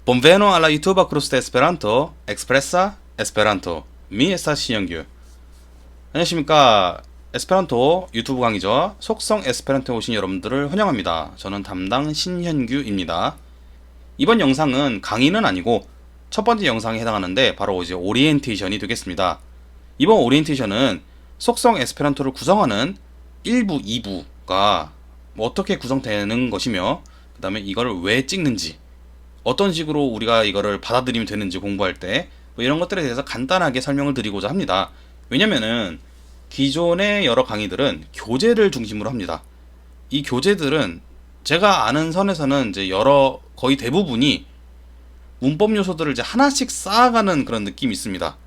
Bonveno alla YouTube Cruz de Esperanto, Expressa Esperanto. Mi estas 신현규. 안녕하십니까. 에스페란토 유튜브 강의죠. 속성 에스페란토에 오신 여러분들을 환영합니다. 저는 담당 신현규입니다. 이번 영상은 강의는 아니고 첫 번째 영상에 해당하는데 바로 이제 오리엔테이션이 되겠습니다. 이번 오리엔테이션은 속성 에스페란토를 구성하는 1부, 2부가 어떻게 구성되는 것이며 그 다음에 이거를 왜 찍는지 어떤 식으로 우리가 이거를 받아들이면 되는지 공부할 때 뭐 이런 것들에 대해서 간단하게 설명을 드리고자 합니다. 왜냐면은 기존의 여러 강의들은 교재를 중심으로 합니다. 이 교재들은 제가 아는 선에서는 이제 거의 대부분이 문법 요소들을 이제 하나씩 쌓아가는 그런 느낌이 있습니다.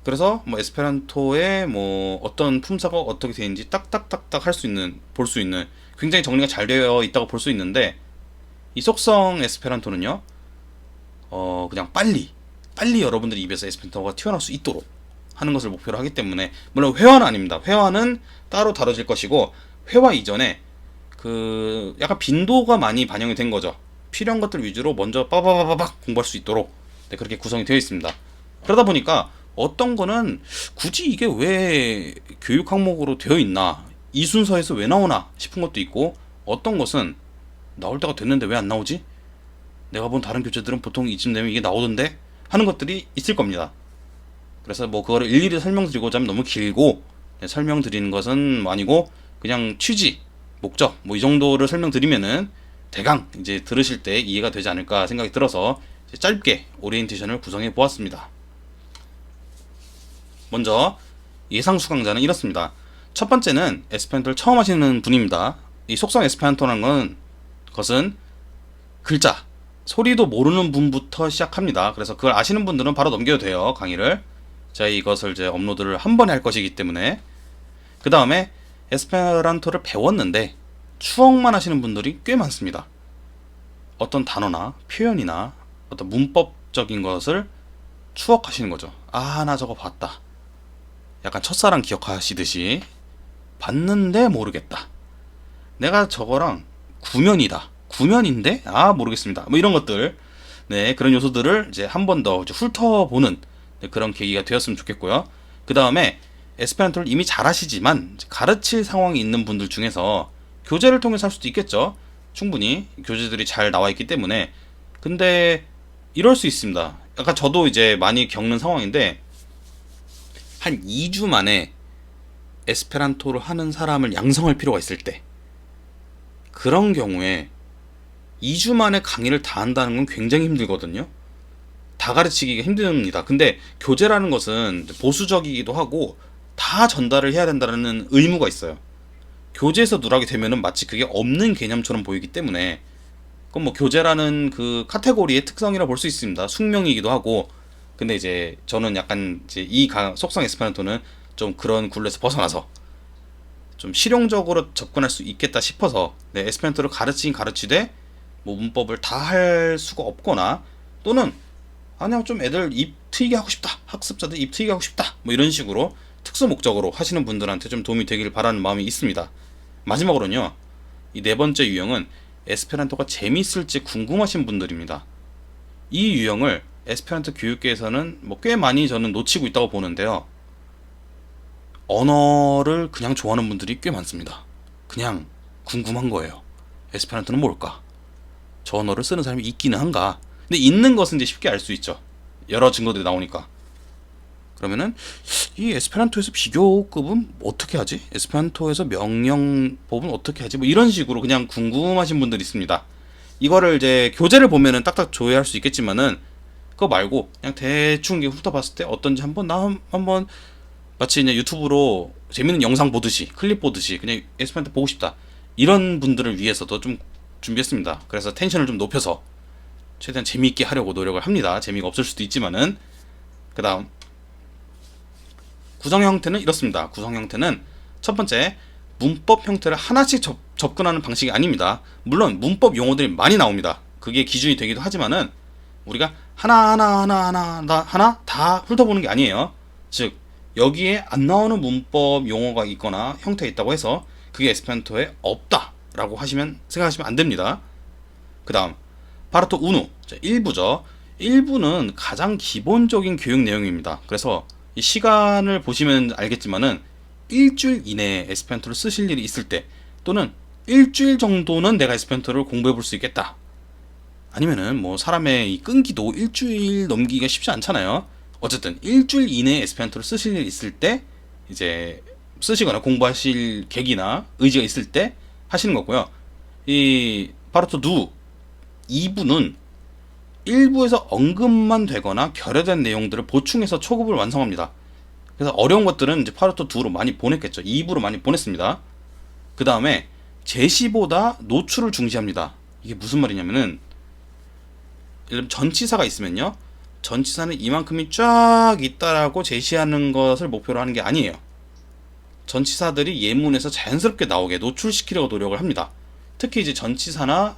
그래서 뭐 에스페란토의 뭐 어떤 품사가 어떻게 되는지 딱딱딱딱 할 수 있는, 볼 수 있는 굉장히 정리가 잘 되어 있다고 볼 수 있는데 이 속성 에스페란토는요, 그냥 빨리 여러분들 입에서 에스페란토가 튀어나올 수 있도록 하는 것을 목표로 하기 때문에, 물론 회화는 아닙니다. 회화는 따로 다뤄질 것이고, 회화 이전에 그 약간 빈도가 많이 반영이 된 거죠. 필요한 것들 위주로 먼저 빠바바바박 공부할 수 있도록 그렇게 구성이 되어 있습니다. 그러다 보니까 어떤 거는 굳이 이게 왜 교육 항목으로 되어 있나, 이 순서에서 왜 나오나 싶은 것도 있고, 어떤 것은 나올 때가 됐는데 왜 안 나오지? 내가 본 다른 교재들은 보통 이쯤 되면 이게 나오던데? 하는 것들이 있을 겁니다. 그래서 뭐 그거를 일일이 설명드리고자 하면 너무 길고, 설명드리는 것은 아니고 그냥 취지, 목적 뭐 이 정도를 설명드리면은 대강 이제 들으실 때 이해가 되지 않을까 생각이 들어서 짧게 오리엔테이션을 구성해 보았습니다. 먼저 예상 수강자는 이렇습니다. 첫 번째는 에스페란토를 처음 하시는 분입니다. 이 속성 에스페란토라는 것은 글자, 소리도 모르는 분부터 시작합니다. 그래서 그걸 아시는 분들은 바로 넘겨도 돼요, 강의를. 제가 이것을 이제 업로드를 한 번에 할 것이기 때문에. 그 다음에 에스페란토를 배웠는데 추억만 하시는 분들이 꽤 많습니다. 어떤 단어나 표현이나 어떤 문법적인 것을 추억하시는 거죠. 아, 나 저거 봤다. 약간 첫사랑 기억하시듯이 봤는데 모르겠다. 내가 저거랑 구면인데? 아, 모르겠습니다. 뭐 이런 것들. 네, 그런 요소들을 이제 한 번 더 훑어보는 그런 계기가 되었으면 좋겠고요. 그 다음에 에스페란토를 이미 잘 하시지만 가르칠 상황이 있는 분들 중에서 교재를 통해서 할 수도 있겠죠. 충분히 교재들이 잘 나와 있기 때문에. 근데 이럴 수 있습니다. 약간 저도 이제 많이 겪는 상황인데, 한 2주 만에 에스페란토를 하는 사람을 양성할 필요가 있을 때, 그런 경우에 2주 만에 강의를 다 한다는 건 굉장히 힘들거든요. 다 가르치기가 힘듭니다. 근데 교재라는 것은 보수적이기도 하고 다 전달을 해야 된다는 의무가 있어요. 교재에서 누락이 되면은 마치 그게 없는 개념처럼 보이기 때문에, 그건 뭐 교재라는 그 카테고리의 특성이라 볼 수 있습니다. 숙명이기도 하고. 근데 이제 저는 약간 이제 속성 에스페란토는 좀 그런 굴레에서 벗어나서 좀 실용적으로 접근할 수 있겠다 싶어서, 에스페란토를 가르치되 뭐 문법을 다 할 수가 없거나, 또는 아니야 좀 애들 입 트이게 하고 싶다, 학습자들 입 트이게 하고 싶다, 뭐 이런 식으로 특수 목적으로 하시는 분들한테 좀 도움이 되길 바라는 마음이 있습니다. 마지막으로는요, 이 네 번째 유형은 에스페란토가 재미있을지 궁금하신 분들입니다. 이 유형을 에스페란토 교육계에서는 뭐 꽤 많이 저는 놓치고 있다고 보는데요. 언어를 그냥 좋아하는 분들이 꽤 많습니다. 그냥 궁금한 거예요. 에스페란토는 뭘까? 저 언어를 쓰는 사람이 있기는 한가? 근데 있는 것은 이제 쉽게 알 수 있죠. 여러 증거들이 나오니까. 그러면은 이 에스페란토에서 비교급은 어떻게 하지? 에스페란토에서 명령법은 어떻게 하지? 뭐 이런 식으로 그냥 궁금하신 분들이 있습니다. 이거를 이제 교재를 보면은 딱딱 조회할 수 있겠지만은, 그거 말고 그냥 대충 훑어봤을 때 어떤지 한번 마치 그냥 유튜브로 재밌는 영상 보듯이, 클립 보듯이 그냥 에스페란토 보고 싶다, 이런 분들을 위해서도 좀 준비했습니다. 그래서 텐션을 좀 높여서 최대한 재미있게 하려고 노력을 합니다. 재미가 없을 수도 있지만은. 그 다음 구성 형태는 이렇습니다. 구성 형태는 첫 번째, 문법 형태를 하나씩 접근하는 방식이 아닙니다. 물론 문법 용어들이 많이 나옵니다. 그게 기준이 되기도 하지만은 우리가 하나 다 훑어보는 게 아니에요. 즉 여기에 안 나오는 문법 용어가 있거나 형태가 있다고 해서 그게 에스페란토에 없다라고 생각하시면 안 됩니다. 그 다음 파르토 우노 1부죠. 1부는 가장 기본적인 교육 내용입니다. 그래서 이 시간을 보시면 알겠지만은 일주일 이내에 에스페란토를 쓰실 일이 있을 때, 또는 일주일 정도는 내가 에스페란토를 공부해 볼 수 있겠다, 아니면은 뭐 사람의 이 끈기도 일주일 넘기기가 쉽지 않잖아요. 어쨌든 일주일 이내에 에스페란토를 쓰실 일이 있을 때 이제 쓰시거나 공부하실 계기나 의지가 있을 때 하시는 거고요. 이 파르토 누 2부는 1부에서 언급만 되거나 결여된 내용들을 보충해서 초급을 완성합니다. 그래서 어려운 것들은 이제 파르토 2로 많이 보냈겠죠. 2부로 많이 보냈습니다. 그 다음에 제시보다 노출을 중시합니다. 이게 무슨 말이냐면은, 예를 들면 전치사가 있으면요, 전치사는 이만큼이 쫙 있다라고 제시하는 것을 목표로 하는 게 아니에요. 전치사들이 예문에서 자연스럽게 나오게 노출시키려고 노력을 합니다. 특히 이제 전치사나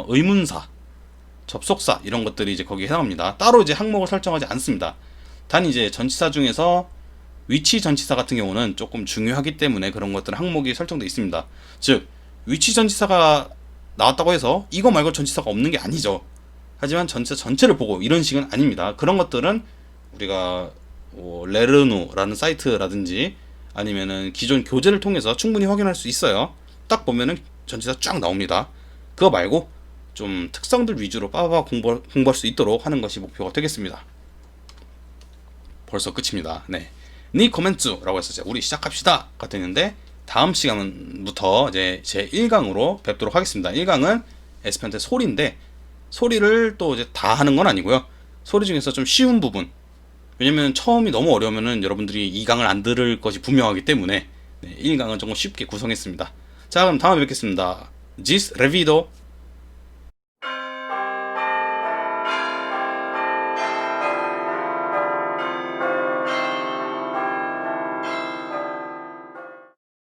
의문사, 접속사 이런 것들이 이제 거기에 해당합니다. 따로 이제 항목을 설정하지 않습니다. 단 이제 전치사 중에서 위치 전치사 같은 경우는 조금 중요하기 때문에 그런 것들은 항목이 설정되어 있습니다. 즉 위치 전치사가 나왔다고 해서 이거 말고 전치사가 없는 게 아니죠. 하지만 전치사 전체를 보고 이런 식은 아닙니다. 그런 것들은 우리가 레르누라는 사이트라든지 아니면은 기존 교재를 통해서 충분히 확인할 수 있어요. 딱 보면은 전치사 쫙 나옵니다. 그거 말고 좀 특성들 위주로 빠바바 공부할 수 있도록 하는 것이 목표가 되겠습니다. 벌써 끝입니다. 네. 니 코멘츠라고 해서 우리 시작합시다 같았는데, 다음 시간부터 이제 제 1강으로 뵙도록 하겠습니다. 1강은 에스페란토의 소리인데, 소리를 또 이제 다 하는 건 아니고요. 소리 중에서 좀 쉬운 부분. 왜냐면 처음이 너무 어려우면은 여러분들이 2강을 안 들을 것이 분명하기 때문에 1강은 조금 쉽게 구성했습니다. 자, 그럼 다음에 뵙겠습니다. Gis revido.